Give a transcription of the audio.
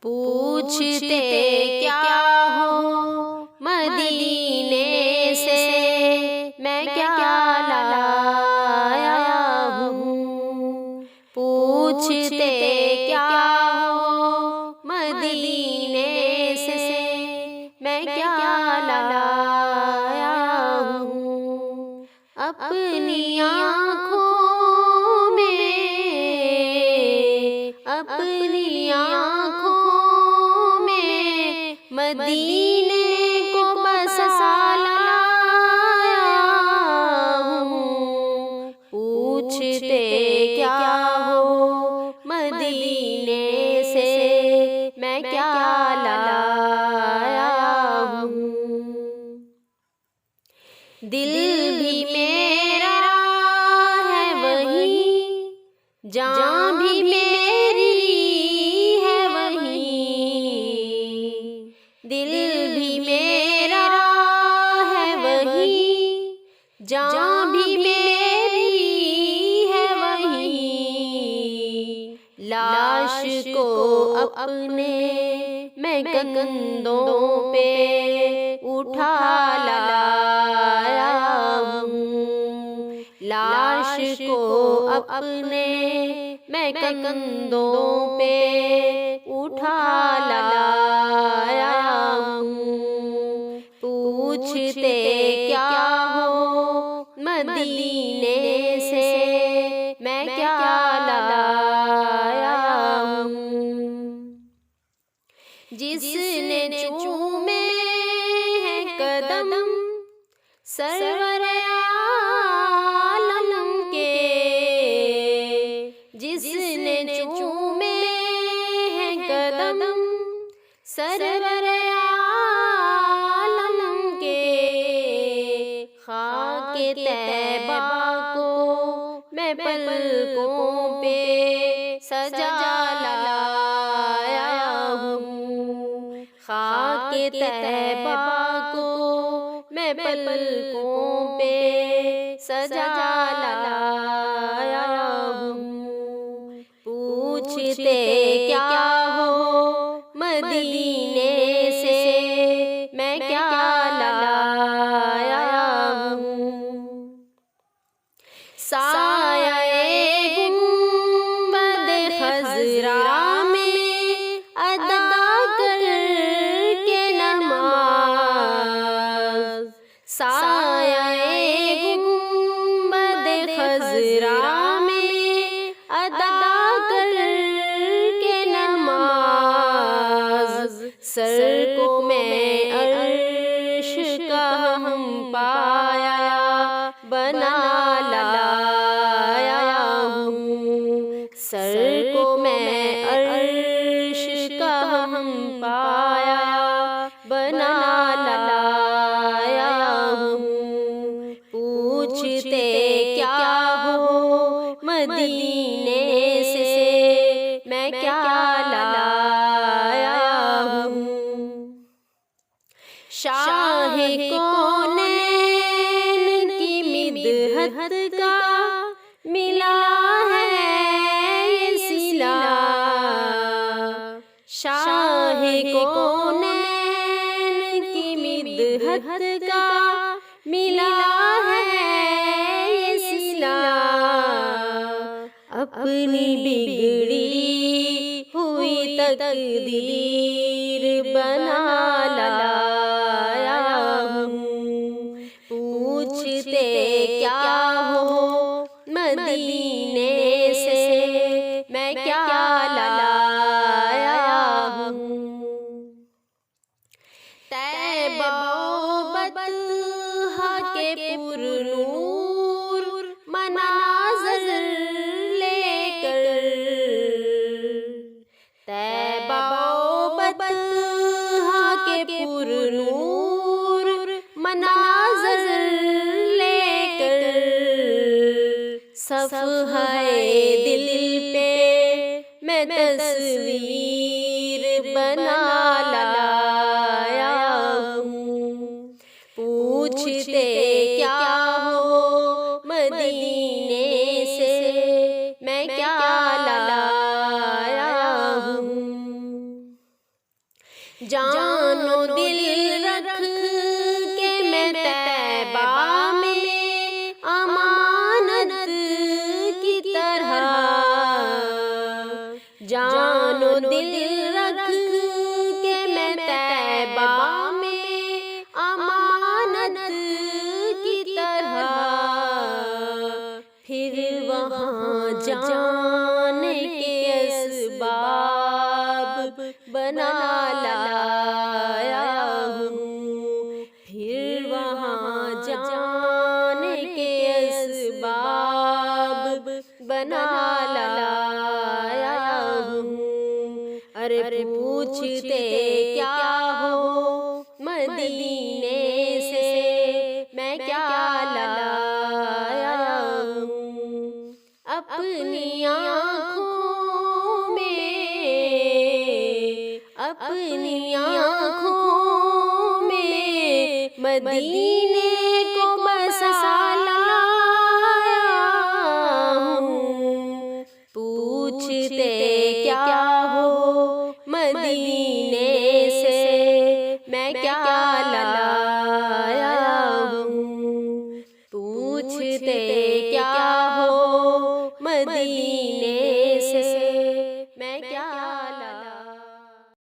पूछते क्या हो मदीने से, मैं क्या लाया हूँ। पूछते क्या हो मदीने से, मैं क्या लाया हूँ। अपनी आँखों में, अपनी आँखों में मदीने को बसा लाया हूँ। पूछते क्या हो मदीने से, मैं क्या लाया हूँ। दिल भी मेरा है वही, जान भी मेरी है वही। दिल भी मेरा है वही, जान भी मेरी है वही। लाश को अपने मैं कंधों पे उठा लाया हूँ। लाश को अपने मैं कंधों पे उठा लाया हूँ। पूछते क्या हो मदीने से, मैं क्या लाया हूँ। जिसने चूमे हैं कदम सरवर आलम के, जिसने चूमे हैं कदम सरवर आलम के। खाके तैबा को मैं पलकों पे सजा लाया हूँ। खाके तैबा को मैं पलकों पे सजा लाया हूँ। पूछते क्या हो मदीने से, मैं क्या लाया हूँ। साये गुंबद खज़रा में अदा करके नमाज़। साये गुंबद खज़रा में अदा करके नमाज़। सर को मैं अर्श का हम पाया बना लाया हूँ। सर को मैं अर्श का हम पाया बना लाया हूँ। पूछते क्या हो मदीने से, मैं क्या लाया हूँ। शाह कौनैन की मिदहत का मिला है ये सिला। शाह कौनैन की मिदहत का मिला है ये सिला। अपनी बिगड़ी हुई तकदीर बना लाया हूँ। पूछते क्या हो मदीने से, मैं क्या लाया हूँ। तैबा बतहा के पुरनूर मनाज़र लेकर, तैबा बतहा के पुरनूर मनाज़र लेकर। सफ़हाए दिल पे मैं तस्वीर बना लाया हूँ। पूछते क्या हो मदीने से, मैं क्या लाया हूँ। जानो दिल रख के मैं तैबा में अमानत की तरह, जानो दिल रख के मैं तैबा में अमानत की तरह, फिर वहाँ जाने के असबाब बना लाया हूँ, फिर वहाँ जाने के असबाब बना लाया हूँ। अरे पूछते क्या हो मदीने से, मैं क्या लाया हूँ। अपनी आँखों में, अपनी आँखों में मदीने को बसा लाया हूँ। पूछते क्या हो मदीने से, मैं क्या लाया हूँ। पूछते क्या हो मदीने